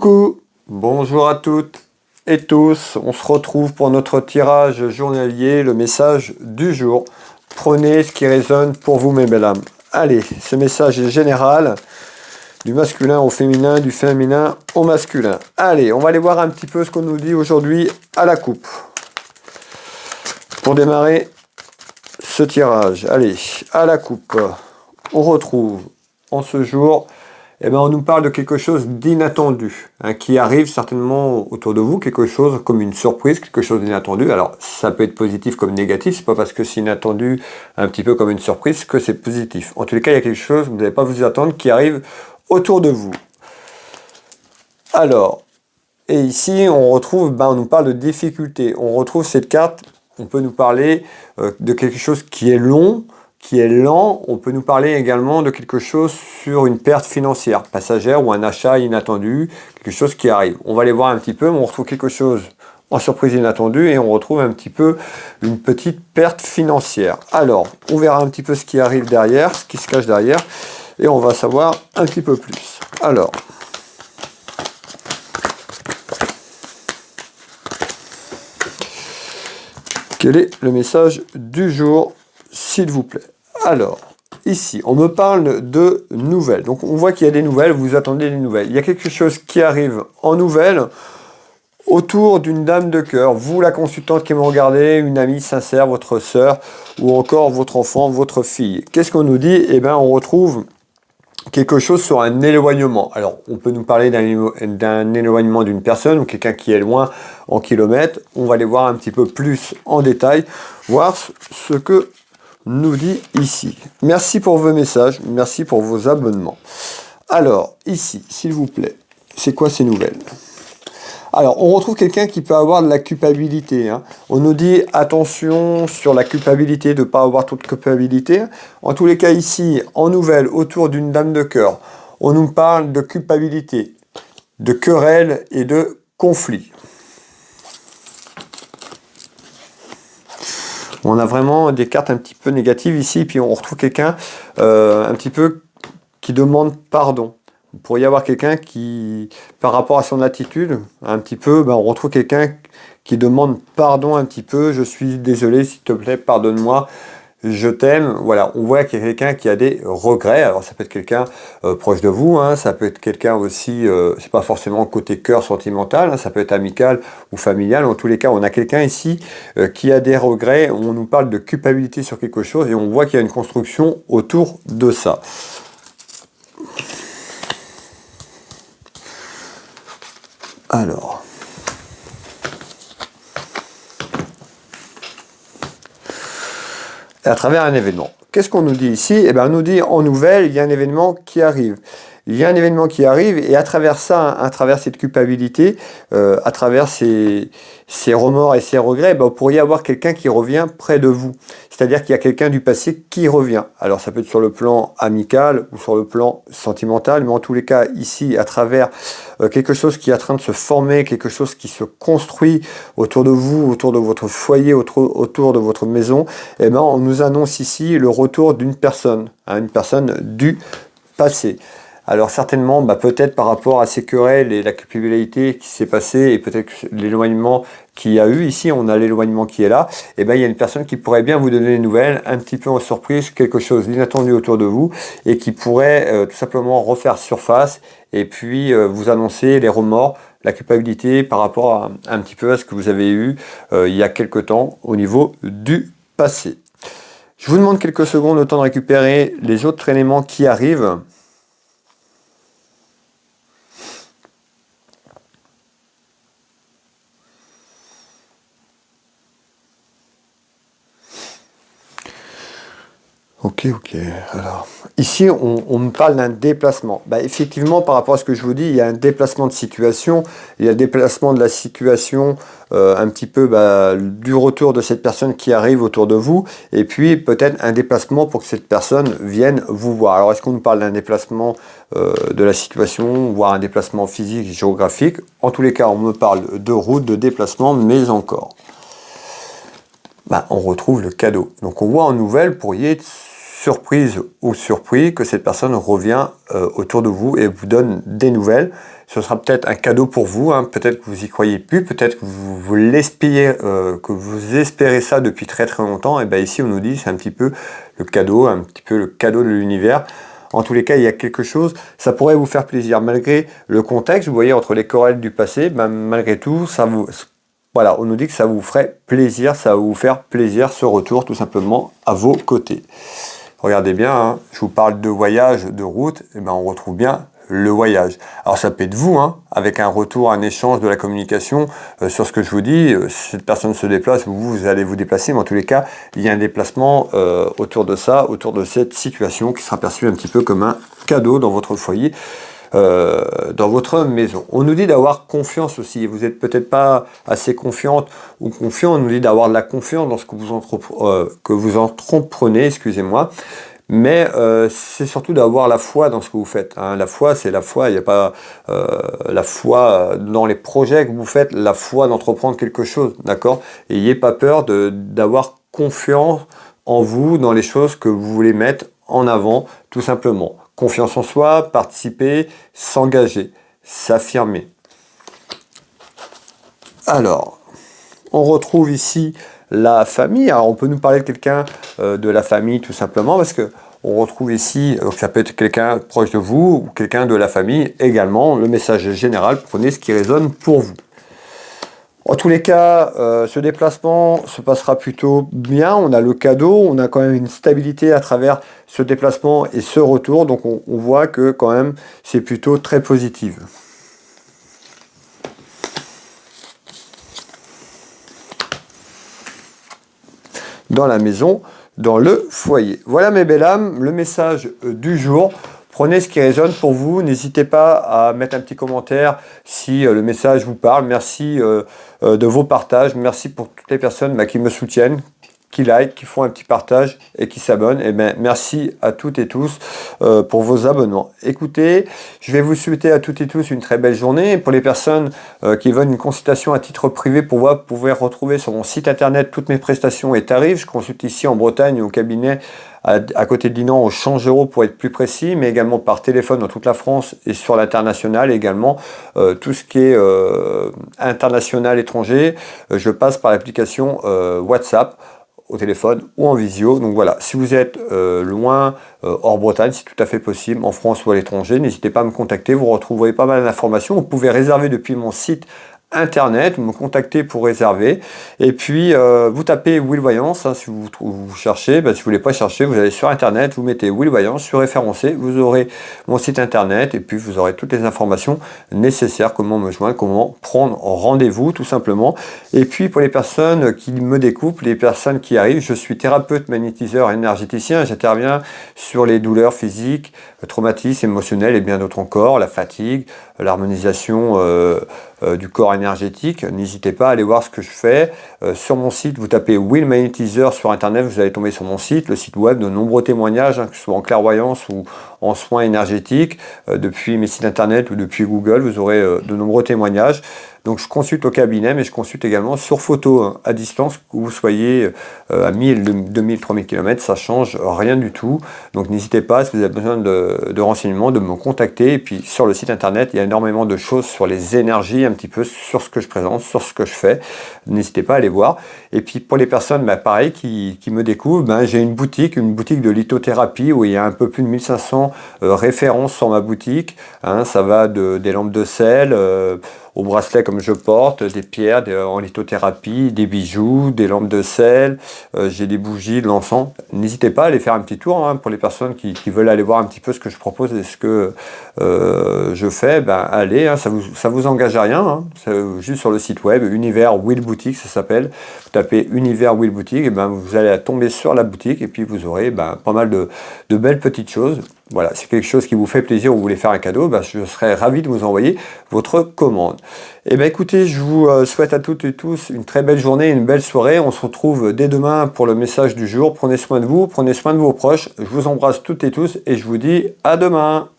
Coucou, bonjour à toutes et tous, on se retrouve pour notre tirage journalier, le message du jour. Prenez ce qui résonne pour vous mes belles âmes. Allez, ce message est général, du masculin au féminin, du féminin au masculin. Allez, on va aller voir un petit peu ce qu'on nous dit aujourd'hui à la coupe. Pour démarrer ce tirage, allez, à la coupe, on retrouve en ce jour... Eh ben, on nous parle de quelque chose d'inattendu, hein, qui arrive certainement autour de vous, quelque chose comme une surprise, quelque chose d'inattendu. Alors, ça peut être positif comme négatif, c'est pas parce que c'est inattendu, un petit peu comme une surprise, que c'est positif. En tous les cas, il y a quelque chose, vous n'allez pas vous y attendre, qui arrive autour de vous. Alors, et ici, on retrouve, on nous parle de difficulté. On retrouve cette carte, on peut nous parler de quelque chose qui est long, qui est lent. On peut nous parler également de quelque chose sur une perte financière passagère ou un achat inattendu, quelque chose qui arrive. On va aller voir un petit peu, mais on retrouve quelque chose en surprise inattendue et on retrouve un petit peu une petite perte financière. Alors, on verra un petit peu ce qui arrive derrière, ce qui se cache derrière, et on va savoir un petit peu plus. Alors, quel est le message du jour, s'il vous plaît? Alors, ici, on me parle de nouvelles. Donc, on voit qu'il y a des nouvelles, vous attendez des nouvelles. Il y a quelque chose qui arrive en nouvelles autour d'une dame de cœur. Vous, la consultante qui me regardez, une amie sincère, votre sœur, ou encore votre enfant, votre fille. Qu'est-ce qu'on nous dit? Eh bien, on retrouve quelque chose sur un éloignement. Alors, on peut nous parler d'un éloignement d'une personne ou quelqu'un qui est loin en kilomètres. On va aller voir un petit peu plus en détail, voir ce que nous dit ici. Merci pour vos messages, merci pour vos abonnements. Alors, ici, s'il vous plaît, c'est quoi ces nouvelles? Alors, on retrouve quelqu'un qui peut avoir de la culpabilité. Hein. On nous dit attention sur la culpabilité, de ne pas avoir toute culpabilité. En tous les cas, ici, en nouvelles, autour d'une dame de cœur, on nous parle de culpabilité, de querelle et de conflit. On a vraiment des cartes un petit peu négatives ici, puis on retrouve quelqu'un un petit peu qui demande pardon. Il pourrait y avoir quelqu'un qui, par rapport à son attitude, un petit peu, on retrouve quelqu'un qui demande pardon un petit peu. Je suis désolé, s'il te plaît, pardonne-moi, je t'aime. Voilà, on voit qu'il y a quelqu'un qui a des regrets. Alors ça peut être quelqu'un proche de vous, hein, ça peut être quelqu'un aussi, c'est pas forcément côté cœur sentimental, hein, ça peut être amical ou familial. En tous les cas, on a quelqu'un ici qui a des regrets. On nous parle de culpabilité sur quelque chose et on voit qu'il y a une construction autour de ça. Alors, à travers un événement. Qu'est-ce qu'on nous dit ici? Eh bien, on nous dit en nouvelle, il y a un événement qui arrive. Il y a un événement qui arrive et à travers ça, à travers cette culpabilité, à travers ces remords et ces regrets, vous pourriez avoir quelqu'un qui revient près de vous. C'est-à-dire qu'il y a quelqu'un du passé qui revient. Alors ça peut être sur le plan amical ou sur le plan sentimental, mais en tous les cas, ici, à travers quelque chose qui est en train de se former, quelque chose qui se construit autour de vous, autour de votre foyer, autour de votre maison, eh ben, on nous annonce ici le retour d'une personne, hein, une personne du passé. Alors certainement, peut-être par rapport à ces querelles et la culpabilité qui s'est passée et peut-être l'éloignement qu'il y a eu, ici on a l'éloignement qui est là, et il y a une personne qui pourrait bien vous donner des nouvelles, un petit peu en surprise, quelque chose d'inattendu autour de vous et qui pourrait tout simplement refaire surface et puis vous annoncer les remords, la culpabilité par rapport à un petit peu à ce que vous avez eu il y a quelque temps au niveau du passé. Je vous demande quelques secondes, le temps de récupérer les autres éléments qui arrivent. Ok. Alors, ici, on me parle d'un déplacement. Effectivement, par rapport à ce que je vous dis, il y a un déplacement de situation. Il y a un déplacement de la situation, un petit peu du retour de cette personne qui arrive autour de vous. Et puis, peut-être un déplacement pour que cette personne vienne vous voir. Alors, est-ce qu'on nous parle d'un déplacement de la situation, voire un déplacement physique, géographique? En tous les cas, on me parle de route, de déplacement, mais encore. On retrouve le cadeau. Donc, on voit en nouvelle, pourriez être surprise ou surpris que cette personne revient autour de vous et vous donne des nouvelles. Ce sera peut-être un cadeau pour vous, hein. Peut-être que vous y croyez plus, peut-être que vous l'espérez, que vous espérez ça depuis très très longtemps. Et bien ici on nous dit c'est un petit peu le cadeau, de l'univers. En tous les cas, il y a quelque chose, ça pourrait vous faire plaisir. Malgré le contexte, vous voyez, entre les querelles du passé, ben, malgré tout, voilà, on nous dit que ça vous ferait plaisir, ça va vous faire plaisir ce retour tout simplement à vos côtés. Regardez bien, hein, je vous parle de voyage, de route, et ben on retrouve bien le voyage. Alors ça peut être vous, hein, avec un retour, un échange de la communication sur ce que je vous dis. Cette personne se déplace, vous allez vous déplacer, mais en tous les cas, il y a un déplacement autour de ça, autour de cette situation qui sera perçue un petit peu comme un cadeau dans votre foyer, dans votre maison. On nous dit d'avoir confiance aussi. Vous n'êtes peut-être pas assez confiante ou confiant. On nous dit d'avoir de la confiance dans ce que vous entreprenez, excusez-moi. Mais c'est surtout d'avoir la foi dans ce que vous faites, hein. La foi, c'est la foi, il n'y a pas la foi dans les projets que vous faites, la foi d'entreprendre quelque chose, d'accord? N'ayez pas peur d'avoir confiance en vous, dans les choses que vous voulez mettre en avant, tout simplement. Confiance en soi, participer, s'engager, s'affirmer. Alors, on retrouve ici la famille. Alors on peut nous parler de quelqu'un de la famille tout simplement parce que on retrouve ici, ça peut être quelqu'un proche de vous ou quelqu'un de la famille également. Le message est général, prenez ce qui résonne pour vous. En tous les cas, ce déplacement se passera plutôt bien. On a le cadeau, on a quand même une stabilité à travers ce déplacement et ce retour. Donc on voit que quand même c'est plutôt très positif. Dans la maison, dans le foyer. Voilà mes belles âmes, le message du jour. Prenez ce qui résonne pour vous. N'hésitez pas à mettre un petit commentaire si le message vous parle. Merci de vos partages. Merci pour toutes les personnes qui me soutiennent, qui like, qui font un petit partage et qui s'abonnent. Et bien, merci à toutes et tous pour vos abonnements. Écoutez, je vais vous souhaiter à toutes et tous une très belle journée. Pour les personnes qui veulent une consultation à titre privé pour voir, vous pouvez retrouver sur mon site internet toutes mes prestations et tarifs. Je consulte ici en Bretagne au cabinet à côté de Dinan au Changereau pour être plus précis, mais également par téléphone dans toute la France et sur l'international également. Tout ce qui est international, étranger, je passe par l'application WhatsApp au téléphone ou en visio. Donc voilà, si vous êtes loin, hors Bretagne, c'est tout à fait possible, en France ou à l'étranger, n'hésitez pas à me contacter, vous retrouverez pas mal d'informations. Vous pouvez réserver depuis mon site internet, me contacter pour réserver, et puis vous tapez Will Voyance, hein, si vous cherchez, si vous voulez pas chercher, vous allez sur internet, vous mettez Will Voyance, sur référencé, vous aurez mon site internet, et puis vous aurez toutes les informations nécessaires, comment me joindre, comment prendre rendez-vous tout simplement. Et puis pour les personnes qui me découpent, les personnes qui arrivent, je suis thérapeute, magnétiseur, énergéticien, j'interviens sur les douleurs physiques, traumatismes émotionnels et bien d'autres encore, la fatigue, l'harmonisation du corps énergétique. N'hésitez pas à aller voir ce que je fais. Sur mon site, vous tapez Will Magnétiseur sur internet, vous allez tomber sur mon site, le site web, de nombreux témoignages, que ce soit en clairvoyance ou en soins énergétiques, depuis mes sites internet ou depuis Google, vous aurez de nombreux témoignages. Donc je consulte au cabinet, mais je consulte également sur photo à distance, que vous soyez à 1000, 2000, 3000 km, ça change rien du tout. Donc n'hésitez pas, si vous avez besoin de renseignements, de me contacter. Et puis sur le site internet, il y a énormément de choses sur les énergies, un petit peu sur ce que je présente, sur ce que je fais. N'hésitez pas à aller voir. Et puis pour les personnes, pareil, qui me découvrent, j'ai une boutique de lithothérapie où il y a un peu plus de 1500 références sur ma boutique. Hein, ça va des lampes de sel, aux bracelets comme je porte, des pierres en lithothérapie, des bijoux, des lampes de sel, j'ai des bougies, de l'encens. N'hésitez pas à aller faire un petit tour, hein, pour les personnes qui veulent aller voir un petit peu ce que je propose et ce que je fais, allez, hein, ça vous engage à rien, hein, juste sur le site web, Univers Will Boutique, ça s'appelle. Vous tapez Univers Will Boutique, et vous allez tomber sur la boutique et puis vous aurez pas mal de belles petites choses. Voilà, c'est quelque chose qui vous fait plaisir ou vous voulez faire un cadeau, je serais ravi de vous envoyer votre commande. Et écoutez, je vous souhaite à toutes et tous une très belle journée, une belle soirée. On se retrouve dès demain pour le message du jour. Prenez soin de vous, prenez soin de vos proches. Je vous embrasse toutes et tous et je vous dis à demain.